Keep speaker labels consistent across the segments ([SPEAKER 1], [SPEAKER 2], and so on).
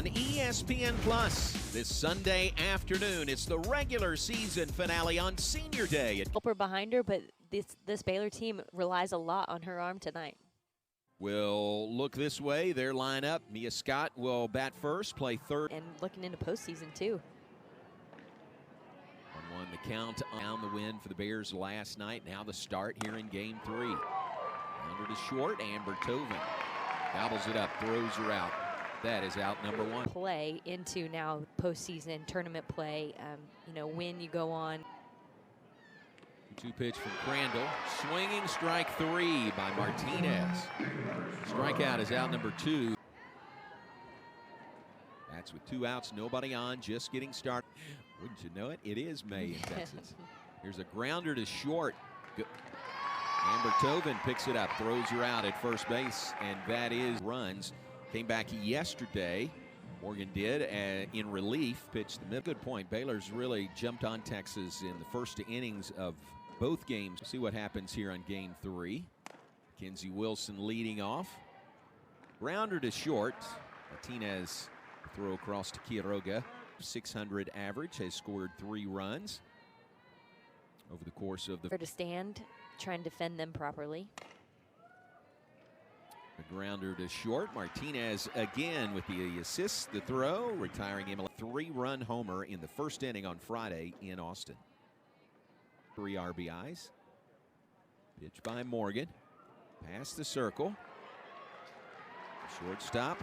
[SPEAKER 1] on ESPN Plus this Sunday afternoon. It's the regular season finale on Senior Day.
[SPEAKER 2] Help her behind her, but this Baylor team relies a lot on her arm tonight.
[SPEAKER 1] We'll look this way. Their lineup. Mia Scott will bat first, play third.
[SPEAKER 2] And looking into postseason, too.
[SPEAKER 1] 1-1 the count down the win for the Bears last night. Now the start here in Game 3. Under to short, Amber Tovin gobbles it up, throws her out. That is out number 1.
[SPEAKER 2] Play into now postseason tournament play. You know, when you go on.
[SPEAKER 1] 2 pitch from Crandall. Swinging strike 3 by Martinez. Strikeout is out number 2. That's with 2 outs, nobody on, just getting started. Wouldn't you know it? It is May in Texas. Here's a grounder to short. Amber Tovin picks it up, throws her out at first base, and that is runs. Came back yesterday. Morgan did in relief, pitched the mid. Good point. Baylor's really jumped on Texas in the first innings of both games. See what happens here on Game 3. Kenzie Wilson leading off. Grounder to short. Martinez throw across to Quiroga. 600 average, has scored 3 runs over the course of the.
[SPEAKER 2] To stand, try and defend them properly.
[SPEAKER 1] A grounder to short. Martinez again with the assist, the throw, retiring him a 3-run homer in the first inning on Friday in Austin. 3 RBIs. Pitch by Morgan. Past the circle. Shortstop.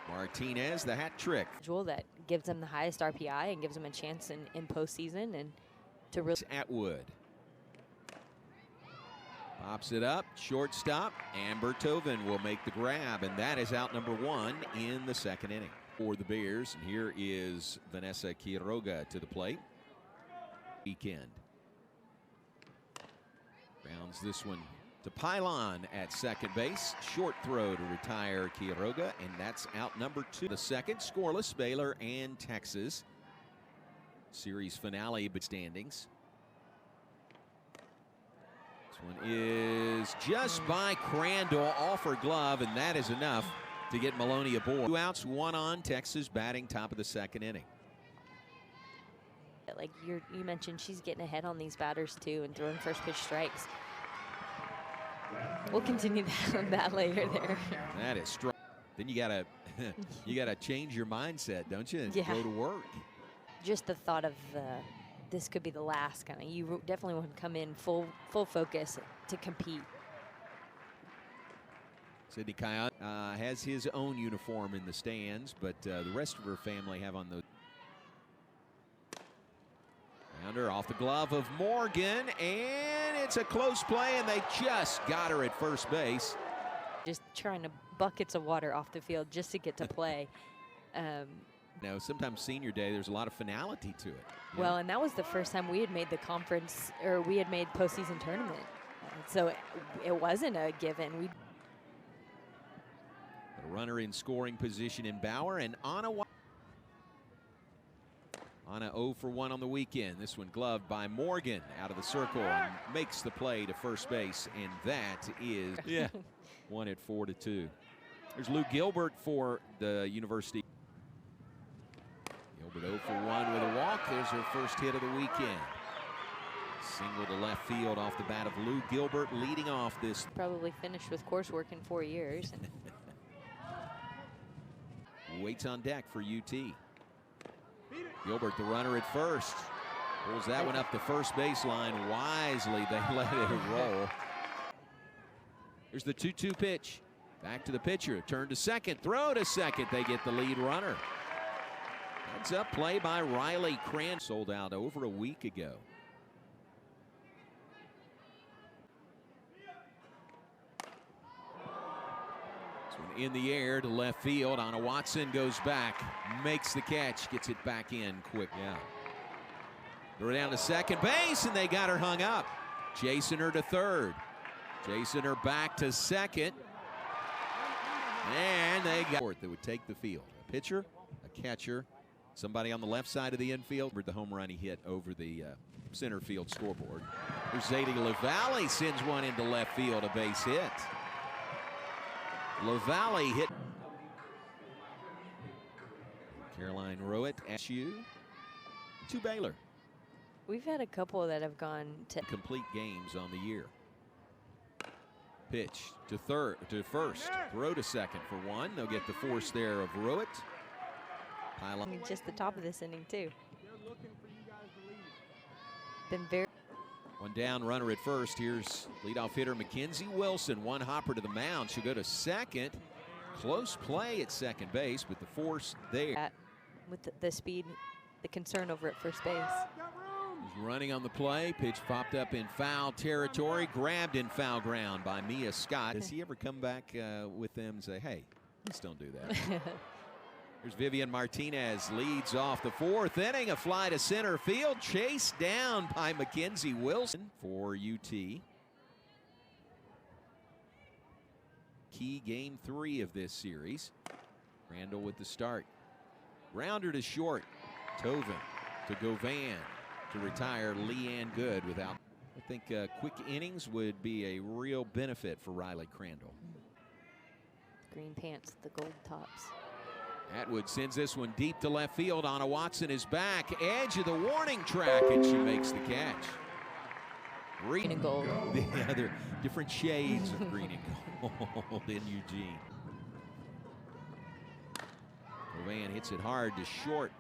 [SPEAKER 1] Martinez, the hat trick.
[SPEAKER 2] That gives them the highest RPI and gives them a chance in postseason and to really.
[SPEAKER 1] Atwood. Pops it up, shortstop. Amber Tovin will make the grab, and that is out number 1 in the second inning for the Bears. And here is Vanessa Quiroga to the plate. Weekend. Rounds this one to Pylon at second base. Short throw to retire Quiroga, and that's out number 2. The second, scoreless, Baylor and Texas. Series finale, but standings. This one is just by Crandall, off her glove, and that is enough to get Maloney aboard. 2 outs, 1 on. Texas batting top of the second inning.
[SPEAKER 2] Like you mentioned, she's getting ahead on these batters too and throwing first pitch strikes. We'll continue that later there.
[SPEAKER 1] That is strong. Then you gotta change your mindset, don't you? And
[SPEAKER 2] yeah.
[SPEAKER 1] Go to work.
[SPEAKER 2] Just the thought of this could be the last kind of. You definitely want to come in full focus to compete.
[SPEAKER 1] Sydney Coyote has his own uniform in the stands, but the rest of her family have on those. Rounder off the glove of Morgan, and it's a close play, and they just got her at first base.
[SPEAKER 2] Just trying to buckets of water off the field just to get to play.
[SPEAKER 1] Now, sometimes Senior Day, there's a lot of finality to it.
[SPEAKER 2] Well, and that was the first time we had made the conference, or we had made postseason tournament. So it wasn't a given.
[SPEAKER 1] A runner in scoring position in Bauer, and Anna 0 for 1 on the weekend. This one gloved by Morgan out of the circle and makes the play to first base, and that is 1 at 4-2. There's Lou Gilbert for the University. Gilbert 0 for 1 with a walk. There's her first hit of the weekend. Single to left field off the bat of Lou Gilbert, leading off this.
[SPEAKER 2] Probably finished with coursework in 4 years.
[SPEAKER 1] Waits on deck for UT. Gilbert, the runner at first, pulls that one up the first baseline. Wisely, they let it roll. Here's the 2-2 pitch. Back to the pitcher. Turn to second. Throw to second. They get the lead runner. Heads up play by Riley Crandall. Sold out over a week ago. In the air to left field. Anna Watson goes back, makes the catch, gets it back in quick. Yeah. They're down to second base, and they got her hung up. Chasing her to third. Chasing her back to second. And they got fourth that would take the field. A pitcher, a catcher, somebody on the left side of the infield. The home run he hit over the center field scoreboard. Here's Zadie LaValle, sends one into left field, a base hit. LaValle hit. Caroline Rowett, SU to Baylor.
[SPEAKER 2] We've had a couple that have gone to
[SPEAKER 1] Complete games on the year. Pitch to first, throw to second for one. They'll get the force there of Rowett.
[SPEAKER 2] just the top of this inning too. Been very.
[SPEAKER 1] One down, runner at first. Here's leadoff hitter Mackenzie Wilson. One hopper to the mound. She'll go to second. Close play at second base with the force there.
[SPEAKER 2] With the speed, the concern over at first base.
[SPEAKER 1] He's running on the play. Pitch popped up in foul territory. Grabbed in foul ground by Mia Scott. Does he ever come back with them and say, hey, let's don't do that? Here's Vivian Martinez, leads off the fourth inning. A fly to center field, chased down by Mackenzie Wilson for UT. Key game 3 of this series. Randall with the start. Grounder to short. Tovin to Govan to retire Leanne Good without. I think quick innings would be a real benefit for Riley Crandall.
[SPEAKER 2] Green pants, the gold tops.
[SPEAKER 1] Atwood sends this one deep to left field. Anna Watson is back, edge of the warning track, and she makes the catch.
[SPEAKER 2] Green and gold.
[SPEAKER 1] Yeah, they're different shades of green and gold in Eugene. Govan hits it hard to short.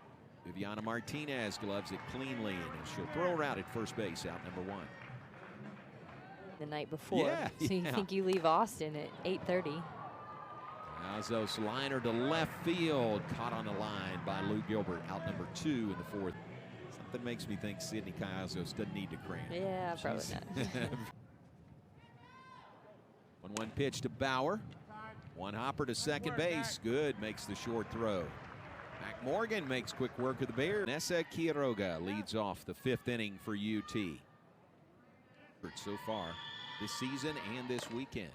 [SPEAKER 1] Viviana Martinez gloves it cleanly, and she'll throw her out at first base, out number 1.
[SPEAKER 2] The night before.
[SPEAKER 1] Yeah,
[SPEAKER 2] so you think you leave Austin at 8:30.
[SPEAKER 1] Cayazos liner to left field, caught on the line by Lou Gilbert, out number 2 in the 4th. Something makes me think Sydney Cayazos doesn't need to cram.
[SPEAKER 2] Yeah, probably not.
[SPEAKER 1] 1-1 pitch to Bauer. One hopper to second base. Good, makes the short throw. Mac Morgan makes quick work of the Bears. Nessa Quiroga leads off the 5th inning for UT. So far this season and this weekend.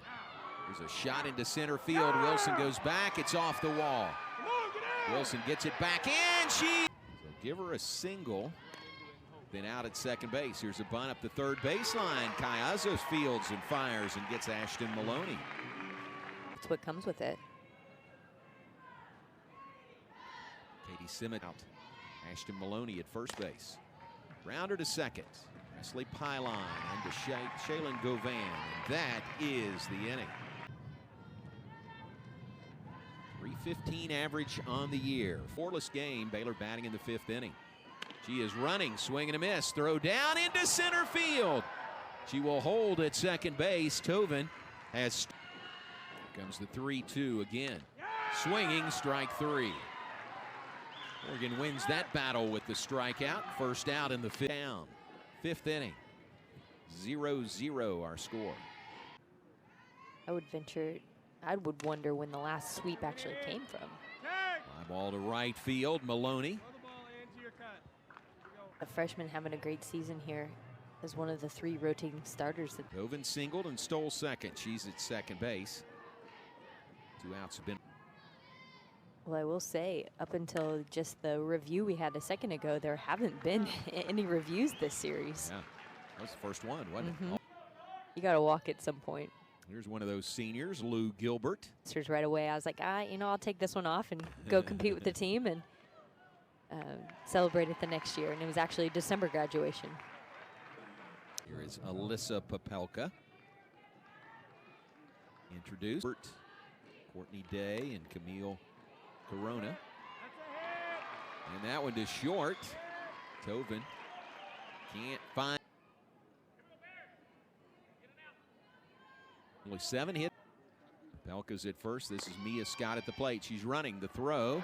[SPEAKER 1] There's a shot into center field. Wilson goes back. It's off the wall. Wilson gets it back in. So give her a single. Then out at second base. Here's a bunt up the third baseline. Cayazos fields and fires and gets Ashton Maloney.
[SPEAKER 2] That's what comes with it.
[SPEAKER 1] Katie Simmet out. Ashton Maloney at first base. Grounder to second. Wesley Pylon into Shaylin Govan. And that is the inning. 315 average on the year. Scoreless game. Baylor batting in the 5th inning. She is running, swing and a miss. Throw down into center field. She will hold at second base. Tovin has. Here comes the 3-2 again. Swinging, strike 3. Oregon wins that battle with the strikeout. First out in the 5th down. 5th inning. 0-0 our score.
[SPEAKER 2] I would wonder when the last sweep actually came from.
[SPEAKER 1] Fly ball to right field. Maloney.
[SPEAKER 2] A freshman having a great season here as one of the 3 rotating starters.
[SPEAKER 1] Tovin singled and stole second. She's at second base. 2 outs have been.
[SPEAKER 2] Well, I will say, up until just the review we had a second ago, there haven't been any reviews this series.
[SPEAKER 1] Yeah, that was the first one, wasn't it?
[SPEAKER 2] You got to walk at some point.
[SPEAKER 1] Here's one of those seniors, Lou Gilbert.
[SPEAKER 2] Right away, I was like, I'll take this one off and go compete with the team and celebrate it the next year. And it was actually December graduation.
[SPEAKER 1] Here is Alyssa Popelka. Introduced Courtney Day and Camille Corona. And that one to short. Tovin can't find. Only 7 hit. Popelka's at first. This is Mia Scott at the plate. She's running the throw.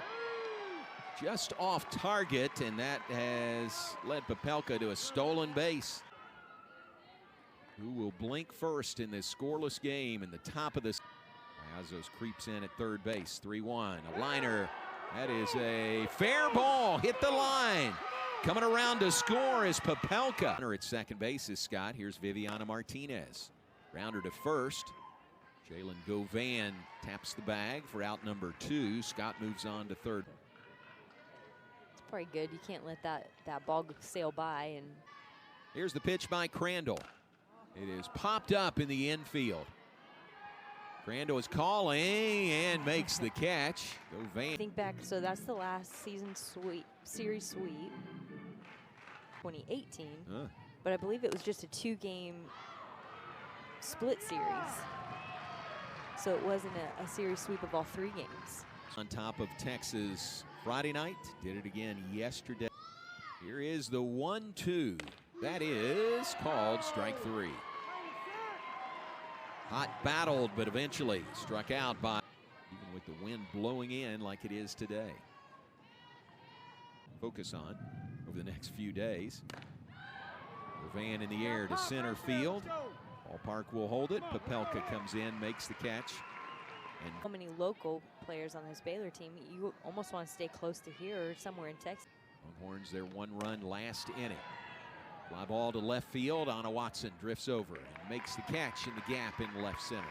[SPEAKER 1] Just off target, and that has led Popelka to a stolen base. Who will blink first in this scoreless game in the top of this? Cayazos creeps in at third base. 3-1. A liner. That is a fair ball. Hit the line. Coming around to score is Popelka. At second base is Scott. Here's Viviana Martinez. Rounder to first. Jalen Govan taps the bag for out number 2. Scott moves on to third.
[SPEAKER 2] It's probably good. You can't let that ball sail by. And
[SPEAKER 1] here's the pitch by Crandall. It is popped up in the infield. Crandall is calling and makes the catch. Go Van.
[SPEAKER 2] Think back, so that's the last season series sweep, 2018. But I believe it was just a 2-game split series. So it wasn't a series sweep of all 3 games.
[SPEAKER 1] On top of Texas Friday night, did it again yesterday. Here is the 1-2. That is called strike 3. Hot battled, but eventually struck out by, even with the wind blowing in like it is today. Focus on over the next few days. Van in the air to center field. Ballpark will hold it. Popelka comes in, makes the catch. And
[SPEAKER 2] so many local players on this Baylor team, you almost want to stay close to here or somewhere in Texas.
[SPEAKER 1] Longhorns their 1-run last inning. Fly ball to left field. Anna Watson drifts over and makes the catch in the gap in left center.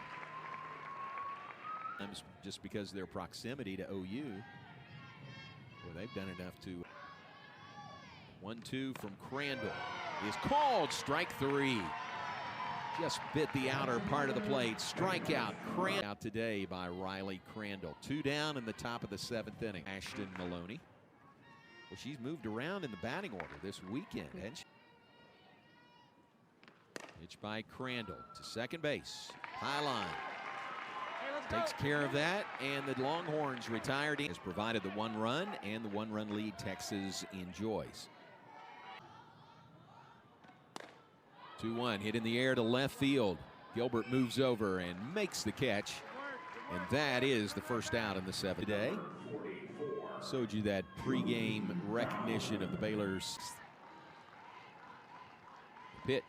[SPEAKER 1] Just because of their proximity to OU, well, they've done enough to. 1-2 from Crandall is called strike 3. Just bit the outer part of the plate. Strikeout. Crandall out today by Riley Crandall. 2 down in the top of the 7th inning. Ashton Maloney. Well, she's moved around in the batting order this weekend, hasn't she? Pitch by Crandall to second base. High line. Takes care of that, and the Longhorns retired. Has provided the 1 run, and the 1-run lead Texas enjoys. 2-1 hit in the air to left field. Gilbert moves over and makes the catch, and that is the first out in the 7th today. Showed you that pregame recognition of the Baylor's pitch.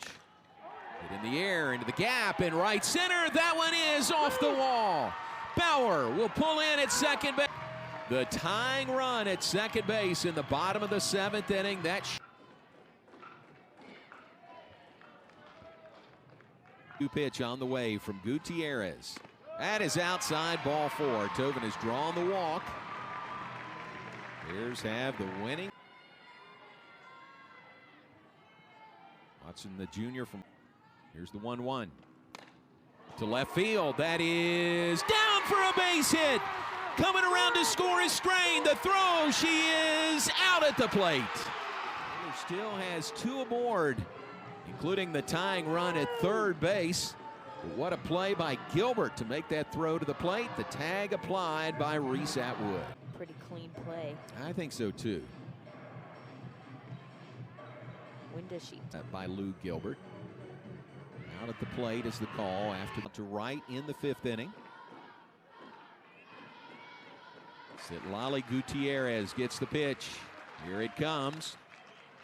[SPEAKER 1] Hit in the air into the gap in right center. That one is off the wall. Bauer will pull in at second base. The tying run at second base in the bottom of the 7th inning. That pitch on the way from Gutierrez. That is outside, ball 4. Tobin has drawn the walk. Bears have the winning. Watson, the junior from. Here's the 1-1 to left field. That is down for a base hit. Coming around to score is Strain. The throw, she is out at the plate. Baylor still has 2 aboard, including the tying run at third base. But what a play by Gilbert to make that throw to the plate. The tag applied by Reese Atwood.
[SPEAKER 2] Pretty clean play.
[SPEAKER 1] I think so too.
[SPEAKER 2] When does she?
[SPEAKER 1] By Lou Gilbert. Out at the plate is the call after to right in the 5th inning. Lali Gutierrez gets the pitch. Here it comes.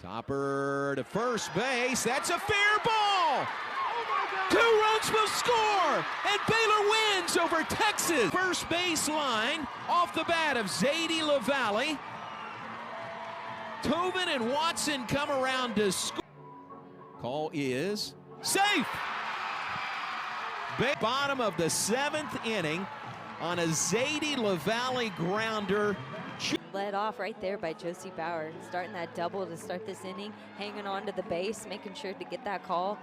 [SPEAKER 1] Topper to first base. That's a fair ball. 2 runs will score, and Baylor wins over Texas. First base line off the bat of Zadie LaValle. Tobin and Watson come around to score. Call is safe. Bottom of the 7th inning on a Zadie LaValle grounder.
[SPEAKER 2] Led off right there by Josie Bauer, starting that double to start this inning, hanging on to the base, making sure to get that call.